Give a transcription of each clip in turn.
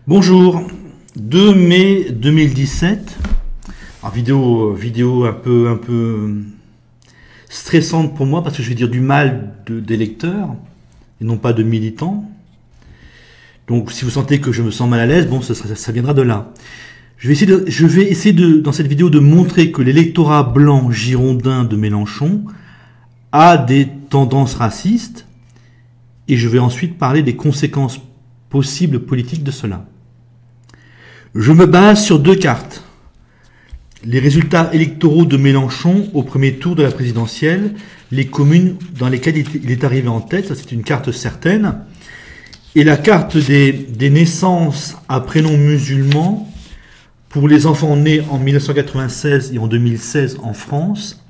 Bonjour, 2 mai 2017. Alors vidéo un peu stressante pour moi parce que je vais dire du mal des lecteurs et non pas de militants. Donc si vous sentez que je me sens mal à l'aise, bon, ça viendra de là. Je vais essayer dans cette vidéo de montrer que l'électorat blanc girondin de Mélenchon a des tendances racistes et je vais ensuite parler des conséquences possibles politiques de cela. Je me base sur deux cartes. Les résultats électoraux de Mélenchon au premier tour de la présidentielle, les communes dans lesquelles il est arrivé en tête, ça c'est une carte certaine, et la carte des naissances à prénom musulman pour les enfants nés en 1996 et en 2016 en France.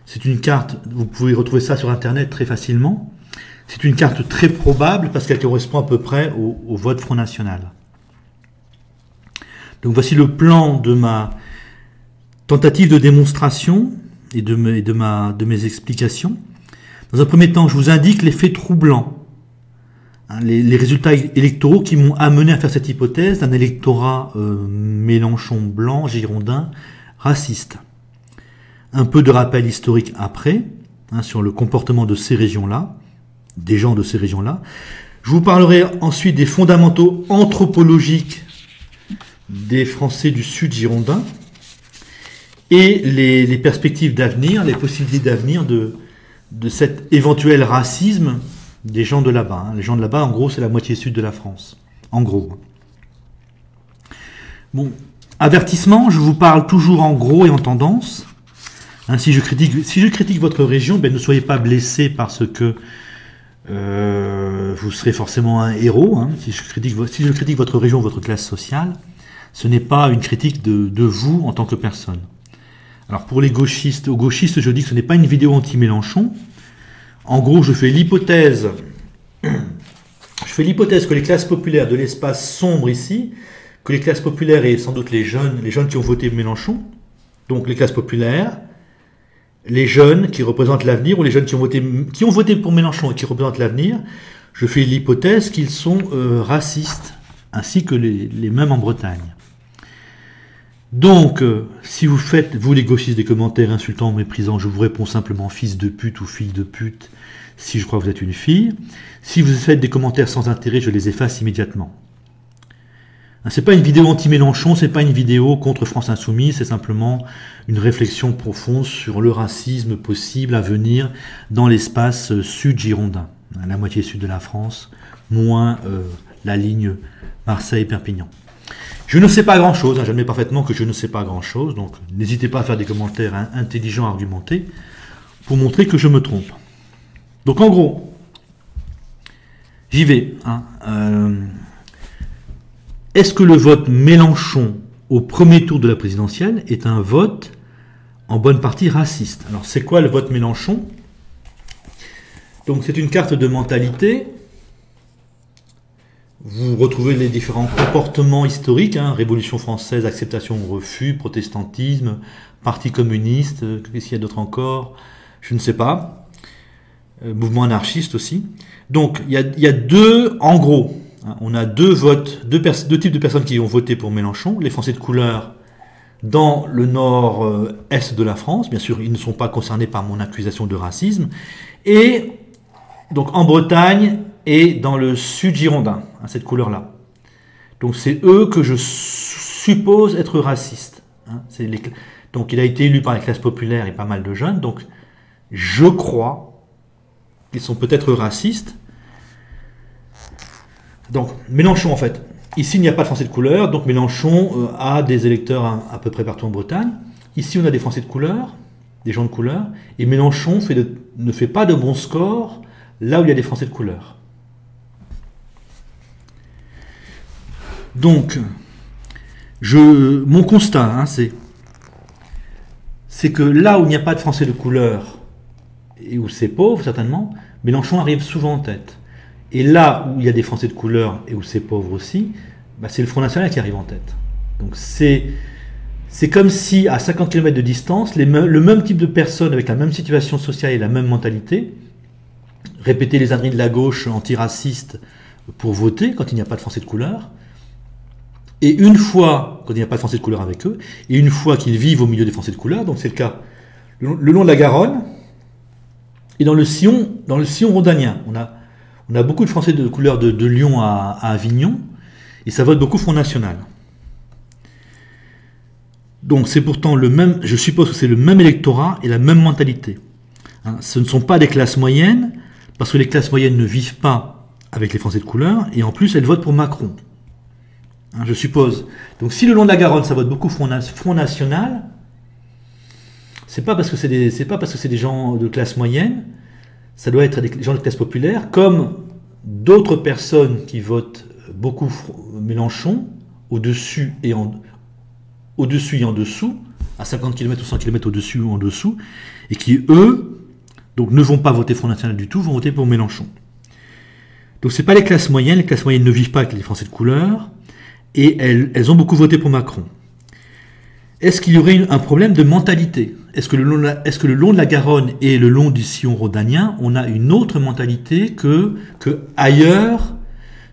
C'est une carte, vous pouvez retrouver ça sur internet très facilement. C'est une carte très probable parce qu'elle correspond à peu près au vote Front National. Donc voici le plan de ma tentative de démonstration et de mes explications. Dans un premier temps, je vous indique les faits troublants, les résultats électoraux qui m'ont amené à faire cette hypothèse d'un électorat Mélenchon blanc, girondin, raciste. Un peu de rappel historique après, sur le comportement de ces régions-là, des gens de ces régions-là. Je vous parlerai ensuite des fondamentaux anthropologiques des Français du Sud girondin et les perspectives d'avenir, les possibilités d'avenir de cet éventuel racisme des gens de là-bas. Les gens de là-bas, en gros, c'est la moitié sud de la France. En gros. Bon, avertissement, je vous parle toujours en gros et en tendance. Si je critique votre région, ne soyez pas blessés parce que vous serez forcément un héros. Si je critique votre région, votre classe sociale, ce n'est pas une critique de vous en tant que personne. Alors pour les gauchistes, aux gauchistes, je dis que ce n'est pas une vidéo anti-Mélenchon. En gros, je fais l'hypothèse que les classes populaires de l'espace sombre ici, que les classes populaires et sans doute les jeunes qui ont voté Mélenchon, donc les classes populaires, les jeunes qui représentent l'avenir, ou les jeunes qui ont voté pour Mélenchon et qui représentent l'avenir, je fais l'hypothèse qu'ils sont racistes, ainsi que les mêmes en Bretagne. Donc, si vous faites, vous les gauchistes, des commentaires insultants ou méprisants, je vous réponds simplement fils de pute ou fille de pute, si je crois que vous êtes une fille. Si vous faites des commentaires sans intérêt, je les efface immédiatement. C'est pas une vidéo anti-Mélenchon, c'est pas une vidéo contre France Insoumise, c'est simplement une réflexion profonde sur le racisme possible à venir dans l'espace sud-girondin, la moitié sud de la France, moins la ligne Marseille-Perpignan. Je ne sais pas grand-chose, j'admets parfaitement que je ne sais pas grand-chose, donc n'hésitez pas à faire des commentaires intelligents, argumentés, pour montrer que je me trompe. Donc en gros, j'y vais. Est-ce que le vote Mélenchon au premier tour de la présidentielle est un vote en bonne partie raciste? Alors c'est quoi le vote Mélenchon? Donc c'est une carte de mentalité. Vous retrouvez les différents comportements historiques, Révolution française, acceptation ou refus, protestantisme, Parti communiste, qu'est-ce qu'il y a d'autre encore? Je ne sais pas. Mouvement anarchiste aussi. Donc il y a deux, en gros, on a deux types de personnes qui ont voté pour Mélenchon, les Français de couleur dans le nord-est de la France, bien sûr ils ne sont pas concernés par mon accusation de racisme, et donc en Bretagne et dans le sud girondin, cette couleur-là. Donc c'est eux que je suppose être racistes. Donc il a été élu par la classe populaire et pas mal de jeunes, donc je crois qu'ils sont peut-être racistes. Donc Mélenchon en fait, ici il n'y a pas de Français de couleur, donc Mélenchon a des électeurs à peu près partout en Bretagne. Ici on a des Français de couleur, des gens de couleur, et Mélenchon ne fait pas de bons scores là où il y a des Français de couleur. Donc, mon constat, c'est que là où il n'y a pas de Français de couleur, et où c'est pauvre certainement, Mélenchon arrive souvent en tête. Et là où il y a des Français de couleur, et où c'est pauvre aussi, c'est le Front National qui arrive en tête. Donc c'est comme si, à 50 km de distance, le même type de personnes, avec la même situation sociale et la même mentalité, répéter les âneries de la gauche antiraciste pour voter, quand il n'y a pas de Français de couleur, Et une fois, quand il n'y a pas de Français de couleur avec eux, et une fois qu'ils vivent au milieu des Français de couleur, donc c'est le cas le long de la Garonne, et dans le sillon rhodanien. On a beaucoup de Français de couleur de Lyon à Avignon, et ça vote beaucoup Front National. Donc c'est pourtant le même, je suppose que c'est le même électorat et la même mentalité. Hein, ce ne sont pas des classes moyennes, parce que les classes moyennes ne vivent pas avec les Français de couleur, et en plus elles votent pour Macron. Hein, je suppose. Donc si le long de la Garonne ça vote beaucoup Front National, c'est pas parce que c'est des gens de classe moyenne, ça doit être des gens de classe populaire, comme d'autres personnes qui votent beaucoup Mélenchon, au-dessus et en dessous, à 50 km ou 100 km au-dessus ou en dessous, et qui, eux, donc, ne vont pas voter Front National du tout, vont voter pour Mélenchon. Donc c'est pas les classes moyennes ne vivent pas avec les Français de couleur, et elles ont beaucoup voté pour Macron. Est-ce qu'il y aurait un problème de mentalité? Est-ce que le long de la Garonne et le long du sillon rhodanien, on a une autre mentalité que ailleurs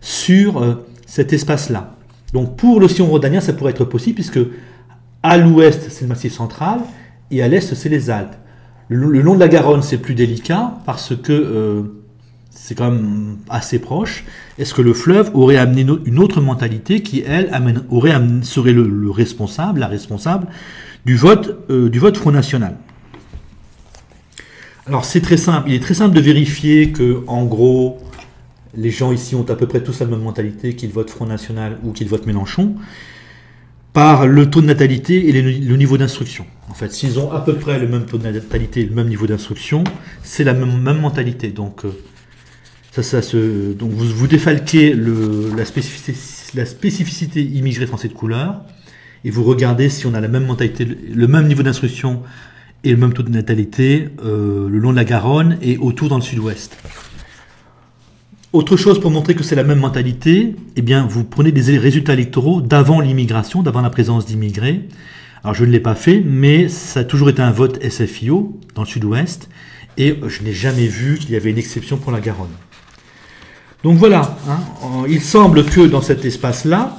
sur cet espace-là? Donc pour le sillon rhodanien, ça pourrait être possible, puisque à l'ouest, c'est le Massif central, et à l'est, c'est les Alpes. Le long de la Garonne, c'est plus délicat, parce que c'est quand même assez proche. Est-ce que le fleuve aurait amené une autre mentalité qui, elle, serait le responsable, la responsable du vote Front National? Alors c'est très simple, il est très simple de vérifier que, en gros, les gens ici ont à peu près tous la même mentalité, qu'ils votent Front National ou qu'ils votent Mélenchon, par le taux de natalité et le niveau d'instruction. En fait, s'ils ont à peu près le même taux de natalité et le même niveau d'instruction, c'est la même mentalité. Donc, donc vous défalquez la spécificité immigrée français de couleur, et vous regardez si on a la même mentalité, le même niveau d'instruction et le même taux de natalité le long de la Garonne et autour dans le sud-ouest. Autre chose pour montrer que c'est la même mentalité, eh bien, vous prenez des résultats électoraux d'avant l'immigration, d'avant la présence d'immigrés. Alors je ne l'ai pas fait, mais ça a toujours été un vote SFIO dans le sud-ouest, et je n'ai jamais vu qu'il y avait une exception pour la Garonne. Donc voilà, hein, il semble que dans cet espace-là,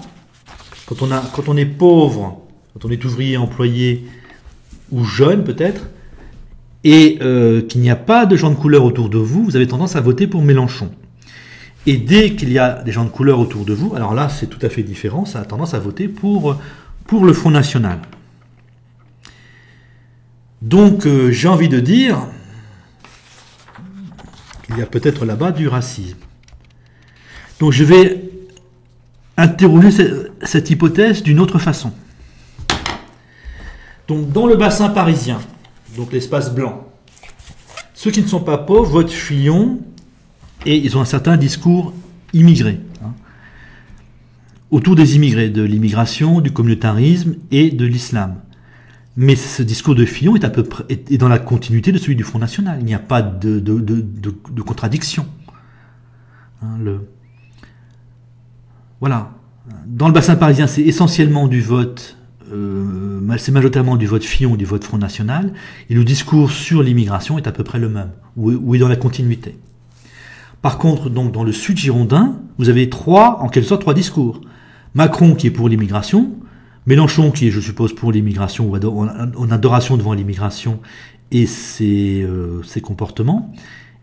quand on est pauvre, quand on est ouvrier, employé ou jeune peut-être, et qu'il n'y a pas de gens de couleur autour de vous, vous avez tendance à voter pour Mélenchon. Et dès qu'il y a des gens de couleur autour de vous, alors là c'est tout à fait différent, ça a tendance à voter pour le Front National. Donc j'ai envie de dire qu'il y a peut-être là-bas du racisme. Donc je vais interroger cette hypothèse d'une autre façon. Donc dans le bassin parisien, donc l'espace blanc, ceux qui ne sont pas pauvres votent Fillon, et ils ont un certain discours immigré, hein, autour des immigrés, de l'immigration, du communautarisme et de l'islam. Mais ce discours de Fillon est à peu près est dans la continuité de celui du Front National. Il n'y a pas de contradiction. Hein, voilà. Dans le bassin parisien, c'est essentiellement du vote, c'est majoritairement du vote Fillon, du vote Front National, et le discours sur l'immigration est à peu près le même, ou est dans la continuité. Par contre, donc, dans le sud girondin, vous avez en quelque sorte trois discours. Macron qui est pour l'immigration, Mélenchon qui est, je suppose, pour l'immigration ou en adoration devant l'immigration et ses comportements,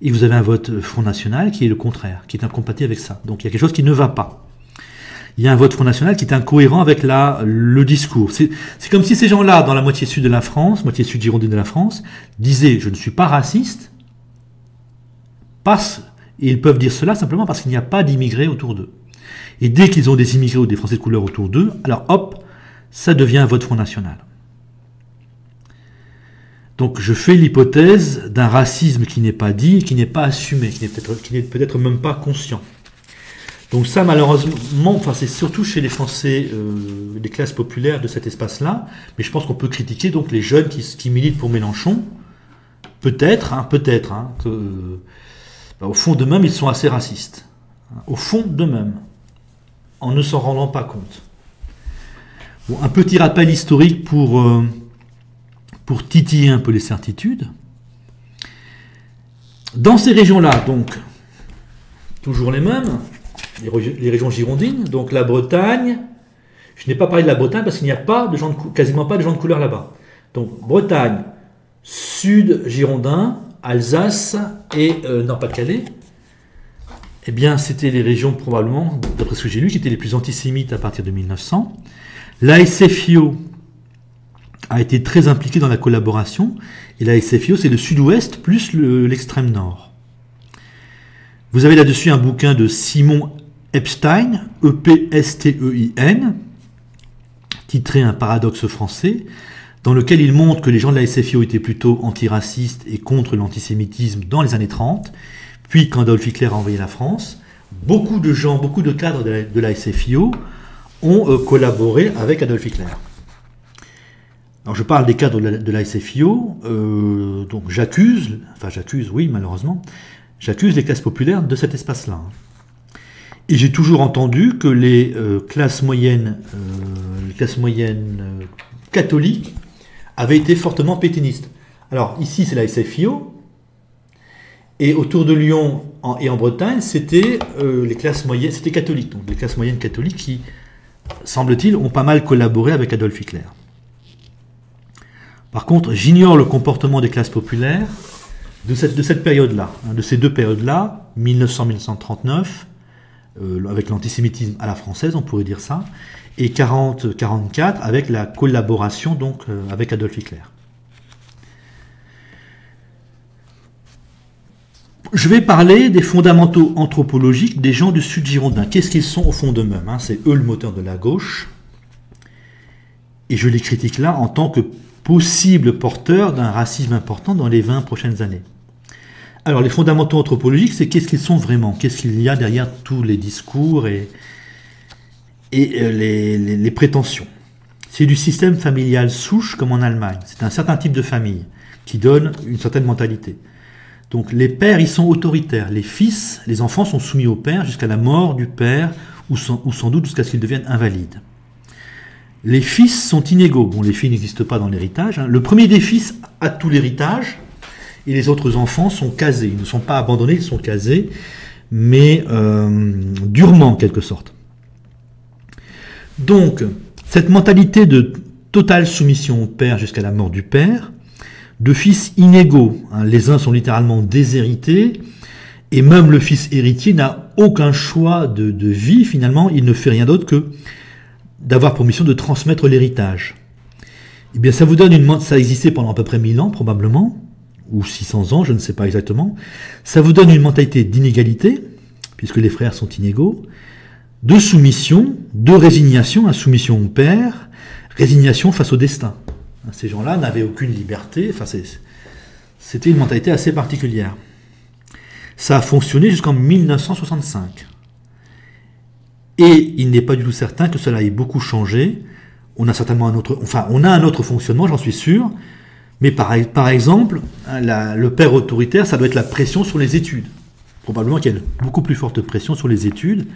et vous avez un vote Front National qui est le contraire, qui est incompatible avec ça. Donc il y a quelque chose qui ne va pas. Il y a un vote Front National qui est incohérent avec le discours. C'est comme si ces gens-là, dans la moitié sud de la France, moitié sud girondine de la France, disaient « je ne suis pas raciste », et ils peuvent dire cela simplement parce qu'il n'y a pas d'immigrés autour d'eux. Et dès qu'ils ont des immigrés ou des Français de couleur autour d'eux, alors hop, ça devient un vote Front National. Donc je fais l'hypothèse d'un racisme qui n'est pas dit, qui n'est pas assumé, qui n'est peut-être même pas conscient. Donc ça, malheureusement, enfin, c'est surtout chez les Français des classes populaires de cet espace-là, mais je pense qu'on peut critiquer donc les jeunes qui militent pour Mélenchon, peut-être, que au fond d'eux-mêmes, ils sont assez racistes. Au fond d'eux-mêmes, en ne s'en rendant pas compte. Bon, un petit rappel historique pour titiller un peu les certitudes. Dans ces régions-là, donc, toujours les mêmes, les régions girondines, donc la Bretagne, Je n'ai pas parlé de la Bretagne parce qu'il n'y a pas de gens quasiment pas de gens de couleur là-bas. Donc Bretagne, Sud Girondin, Alsace et Nord-Pas-de-Calais, eh bien c'était les régions probablement, d'après ce que j'ai lu, qui étaient les plus antisémites à partir de 1900. L'ASFIO a été très impliquée dans la collaboration, et l'ASFIO c'est le sud-ouest plus l'extrême nord. Vous avez là-dessus un bouquin de Simon Epstein, E-P-S-T-E-I-N, titré Un paradoxe français, dans lequel il montre que les gens de la SFIO étaient plutôt antiracistes et contre l'antisémitisme dans les années 30, puis quand Adolf Hitler a envahi la France, beaucoup de gens, beaucoup de cadres de la SFIO ont collaboré avec Adolf Hitler. Alors je parle des cadres de la SFIO, donc j'accuse, oui malheureusement, j'accuse les classes populaires de cet espace-là. Et j'ai toujours entendu que les classes moyennes catholiques avaient été fortement pétainistes. Alors ici c'est la SFIO, et autour de Lyon et en Bretagne c'était les classes moyennes, c'était catholique, donc les classes moyennes catholiques qui, semble-t-il, ont pas mal collaboré avec Adolf Hitler. Par contre, j'ignore le comportement des classes populaires de cette période-là, de ces deux périodes-là, 1900-1939, avec l'antisémitisme à la française, on pourrait dire ça, et 40-44 avec la collaboration donc avec Adolf Hitler. Je vais parler des fondamentaux anthropologiques des gens du Sud Girondin. Qu'est-ce qu'ils sont au fond d'eux-mêmes, hein? C'est eux le moteur de la gauche. Et je les critique là en tant que possibles porteurs d'un racisme important dans les 20 prochaines années. Alors les fondamentaux anthropologiques, c'est qu'est-ce qu'ils sont vraiment? Qu'est-ce qu'il y a derrière tous les discours et les prétentions? C'est du système familial souche comme en Allemagne. C'est un certain type de famille qui donne une certaine mentalité. Donc les pères, ils sont autoritaires. Les fils, les enfants sont soumis au père jusqu'à la mort du père ou sans doute jusqu'à ce qu'ils deviennent invalides. Les fils sont inégaux. Bon, les filles n'existent pas dans l'héritage. Hein. Le premier des fils a tout l'héritage et les autres enfants sont casés. Ils ne sont pas abandonnés, ils sont casés, mais durement en quelque sorte. Donc, cette mentalité de totale soumission au père jusqu'à la mort du père, de fils inégaux, hein, les uns sont littéralement déshérités, et même le fils héritier n'a aucun choix de vie, finalement, il ne fait rien d'autre que d'avoir pour mission de transmettre l'héritage. Eh bien, ça vous donne ça a existé pendant à peu près 1000 ans, probablement, ou 600 ans, je ne sais pas exactement. Ça vous donne une mentalité d'inégalité, puisque les frères sont inégaux, de soumission, de résignation, soumission au père, résignation face au destin. Ces gens-là n'avaient aucune liberté, enfin, c'était une mentalité assez particulière. Ça a fonctionné jusqu'en 1965. Et il n'est pas du tout certain que cela ait beaucoup changé. On a certainement un autre fonctionnement, j'en suis sûr. Mais par exemple, le père autoritaire, ça doit être la pression sur les études. Probablement qu'il y a une beaucoup plus forte pression sur les études.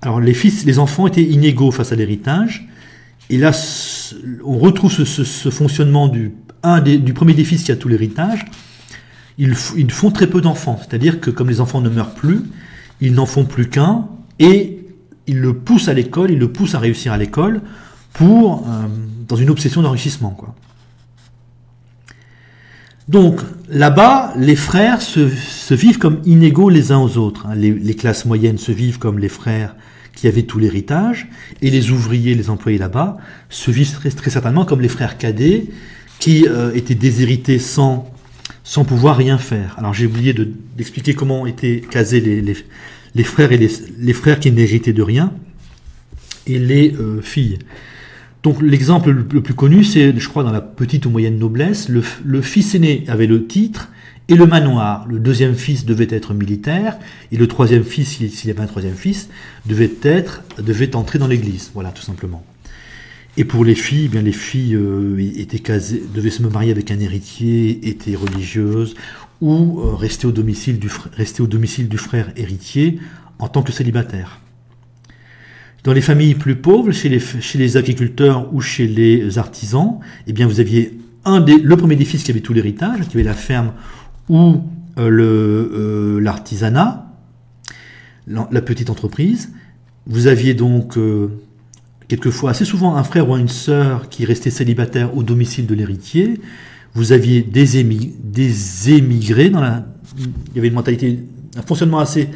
Alors les enfants étaient inégaux face à l'héritage. Et là, on retrouve ce fonctionnement du premier des fils qui a tout l'héritage. Ils font très peu d'enfants. C'est-à-dire que comme les enfants ne meurent plus, ils n'en font plus qu'un. Et ils le poussent à l'école, ils le poussent à réussir à l'école dans une obsession d'enrichissement, quoi. Donc, là-bas, les frères se vivent comme inégaux les uns aux autres. Hein. Les classes moyennes se vivent comme les frères qui avaient tout l'héritage, et les ouvriers, les employés là-bas, se vivent très, très certainement comme les frères cadets qui étaient déshérités sans pouvoir rien faire. Alors, j'ai oublié d'expliquer comment étaient casés les frères et les frères qui n'héritaient de rien, et les filles. Donc l'exemple le plus connu, c'est, je crois, dans la petite ou moyenne noblesse, le fils aîné avait le titre et le manoir. Le deuxième fils devait être militaire, et le troisième fils, s'il y avait un troisième fils, devait entrer dans l'église. Voilà, tout simplement. Et pour les filles, les filles étaient casées, devaient se marier avec un héritier, étaient religieuses, ou rester au domicile du frère héritier en tant que célibataire. Dans les familles plus pauvres, chez les agriculteurs ou chez les artisans, eh bien vous aviez le premier des fils qui avait tout l'héritage, qui avait la ferme ou l'artisanat, la petite entreprise. Vous aviez donc quelquefois, assez souvent, un frère ou une sœur qui restait célibataire au domicile de l'héritier. Vous aviez des émigrés, il y avait une mentalité, un fonctionnement assez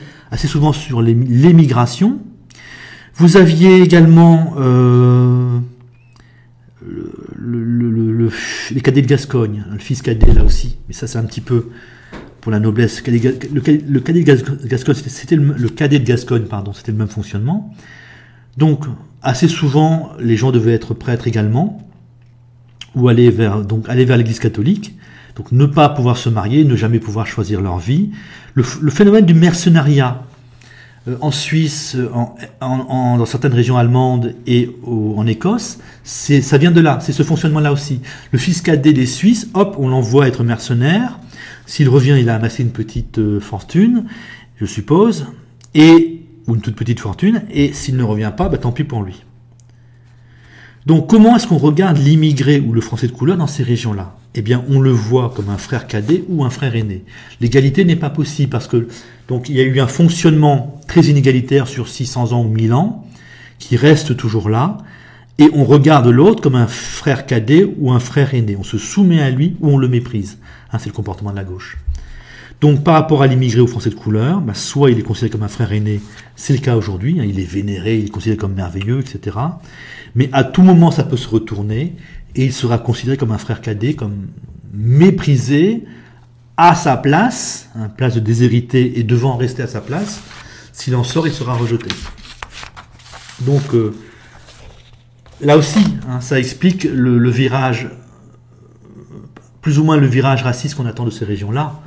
souvent sur l'émigration. Vous aviez également les cadets de Gascogne, le fils cadet là aussi, mais ça c'est un petit peu pour la noblesse. Le cadet de Gascogne, c'était le cadet de Gascogne, pardon, c'était le même fonctionnement. Donc assez souvent, les gens devaient être prêtres également, ou aller vers l'Église catholique. Donc ne pas pouvoir se marier, ne jamais pouvoir choisir leur vie. Le phénomène du mercenariat en Suisse, dans certaines régions allemandes et en Écosse, ça vient de là, c'est ce fonctionnement-là aussi. Le fils cadet des Suisses, hop, on l'envoie être mercenaire. S'il revient, il a amassé une petite fortune, je suppose, ou une toute petite fortune, et s'il ne revient pas, tant pis pour lui. Donc comment est-ce qu'on regarde l'immigré ou le français de couleur dans ces régions-là? Eh bien, on le voit comme un frère cadet ou un frère aîné. L'égalité n'est pas possible parce que donc, il y a eu un fonctionnement très inégalitaire sur 600 ans ou 1000 ans qui reste toujours là, et on regarde l'autre comme un frère cadet ou un frère aîné. On se soumet à lui ou on le méprise. C'est le comportement de la gauche. Donc par rapport à l'immigré ou français de couleur, soit il est considéré comme un frère aîné, c'est le cas aujourd'hui, il est vénéré, il est considéré comme merveilleux, etc. Mais à tout moment ça peut se retourner et il sera considéré comme un frère cadet, comme méprisé à sa place, place de déshérité et devant rester à sa place. S'il en sort, il sera rejeté. Donc là aussi, ça explique le virage, plus ou moins le virage raciste qu'on attend de ces régions-là.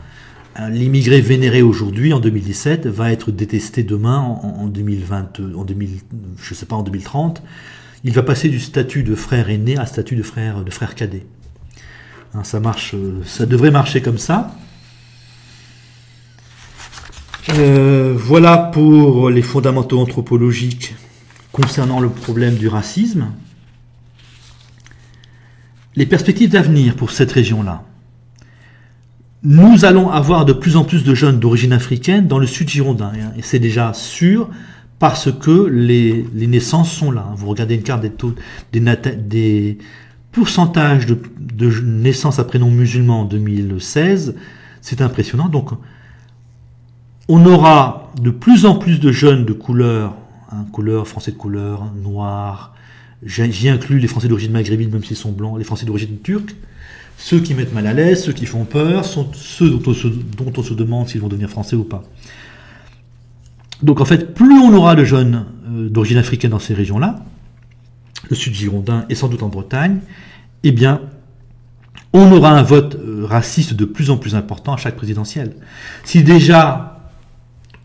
L'immigré vénéré aujourd'hui, en 2017, va être détesté demain, en 2030. Il va passer du statut de frère aîné à statut de frère cadet. Ça marche, ça devrait marcher comme ça. Voilà pour les fondamentaux anthropologiques concernant le problème du racisme. Les perspectives d'avenir pour cette région-là. Nous allons avoir de plus en plus de jeunes d'origine africaine dans le sud girondin, et c'est déjà sûr parce que les naissances sont là. Vous regardez une carte des pourcentages de naissances à prénom musulman en 2016, c'est impressionnant. Donc on aura de plus en plus de jeunes de couleur, couleur, français de couleur, noirs, j'y inclus les Français d'origine maghrébine même s'ils sont blancs, les Français d'origine turque. Ceux qui mettent mal à l'aise, ceux qui font peur, sont ceux dont on se demande s'ils vont devenir français ou pas. Donc en fait, plus on aura de jeunes d'origine africaine dans ces régions-là, le sud girondin et sans doute en Bretagne, eh bien, on aura un vote raciste de plus en plus important à chaque présidentielle. Si déjà,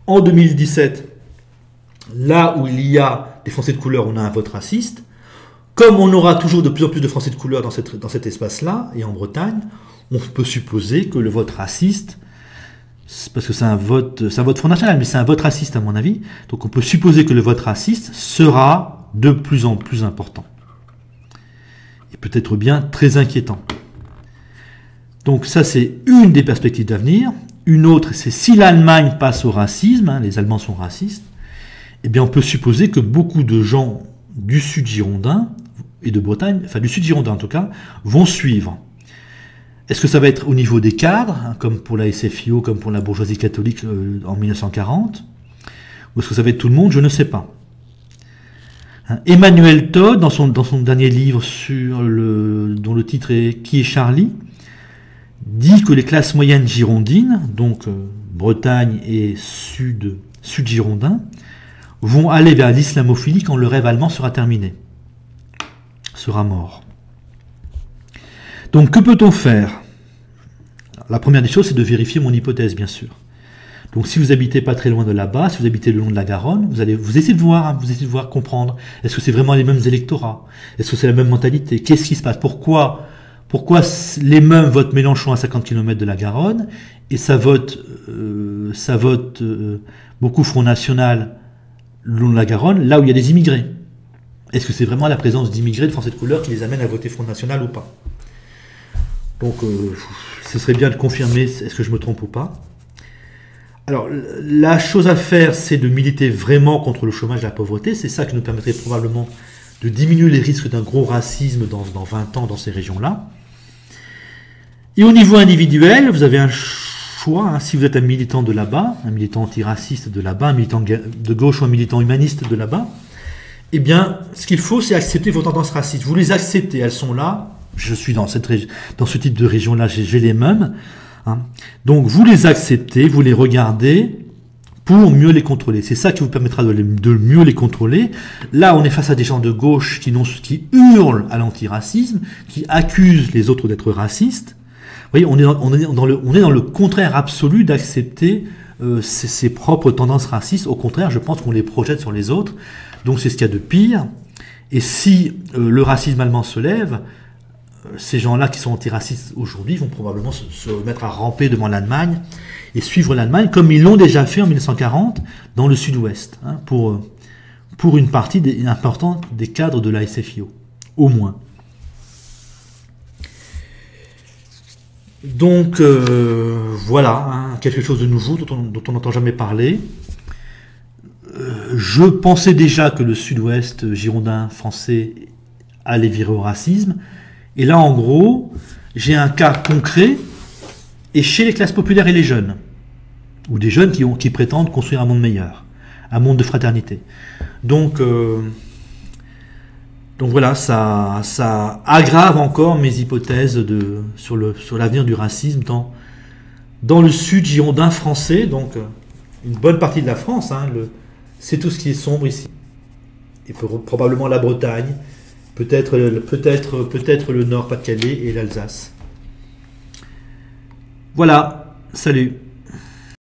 en 2017, là où il y a des Français de couleur, on a un vote raciste, comme on aura toujours de plus en plus de Français de couleur dans cet espace-là, et en Bretagne, on peut supposer que le vote raciste, parce que c'est un vote Front National, mais c'est un vote raciste à mon avis, donc on peut supposer que le vote raciste sera de plus en plus important. Et peut-être bien très inquiétant. Donc ça c'est une des perspectives d'avenir. Une autre, c'est si l'Allemagne passe au racisme, les Allemands sont racistes, eh bien on peut supposer que beaucoup de gens du sud girondin, et de Bretagne, enfin du sud girondin en tout cas, vont suivre. Est-ce que ça va être au niveau des cadres, comme pour la SFIO, comme pour la bourgeoisie catholique en 1940, ou est-ce que ça va être tout le monde? Je ne sais pas. Emmanuel Todd, dans son dernier livre dont le titre est « Qui est Charlie ?», dit que les classes moyennes girondines, donc Bretagne et sud girondin, vont aller vers l'islamophilie quand le rêve allemand sera terminé, sera mort. Donc que peut-on faire? La première des choses, c'est de vérifier mon hypothèse, bien sûr. Donc si vous habitez pas très loin de là-bas, si vous habitez le long de la Garonne, vous essayez de voir, comprendre. Est-ce que c'est vraiment les mêmes électorats? Est-ce que c'est la même mentalité? Qu'est-ce qui se passe? Pourquoi les mêmes votent Mélenchon à 50 km de la Garonne et ça vote beaucoup Front National le long de la Garonne, là où il y a des immigrés? Est-ce que c'est vraiment la présence d'immigrés de Français de couleur qui les amène à voter Front National ou pas? Donc ce serait bien de confirmer est-ce que je me trompe ou pas. Alors la chose à faire, c'est de militer vraiment contre le chômage et la pauvreté. C'est ça qui nous permettrait probablement de diminuer les risques d'un gros racisme dans 20 ans dans ces régions-là. Et au niveau individuel, vous avez un choix, hein, si vous êtes un militant de là-bas, un militant antiraciste de là-bas, un militant de gauche ou un militant humaniste de là-bas, eh bien, ce qu'il faut, c'est accepter vos tendances racistes. Vous les acceptez, elles sont là. Je suis dans ce type de région-là, j'ai les mêmes. Hein. Donc, vous les acceptez, vous les regardez pour mieux les contrôler. C'est ça qui vous permettra de mieux les contrôler. Là, on est face à des gens de gauche qui hurlent à l'antiracisme, qui accusent les autres d'être racistes. Vous voyez, on est dans le contraire absolu d'accepter ses propres tendances racistes. Au contraire, je pense qu'on les projette sur les autres. Donc c'est ce qu'il y a de pire. Et si le racisme allemand se lève, ces gens-là qui sont antiracistes aujourd'hui vont probablement se mettre à ramper devant l'Allemagne et suivre l'Allemagne, comme ils l'ont déjà fait en 1940 dans le sud-ouest, hein, pour une partie importante des cadres de la SFIO, au moins. Donc voilà, hein, quelque chose de nouveau dont on n'entend jamais parler. Je pensais déjà que le sud-ouest girondin français allait virer au racisme. Et là, en gros, j'ai un cas concret, et chez les classes populaires et les jeunes, ou des jeunes qui prétendent construire un monde meilleur, un monde de fraternité. Donc voilà, ça aggrave encore mes hypothèses sur l'avenir du racisme dans le sud girondin français, donc une bonne partie de la France, hein, c'est tout ce qui est sombre ici. Et probablement la Bretagne, peut-être le Nord-Pas-de-Calais et l'Alsace. Voilà, salut.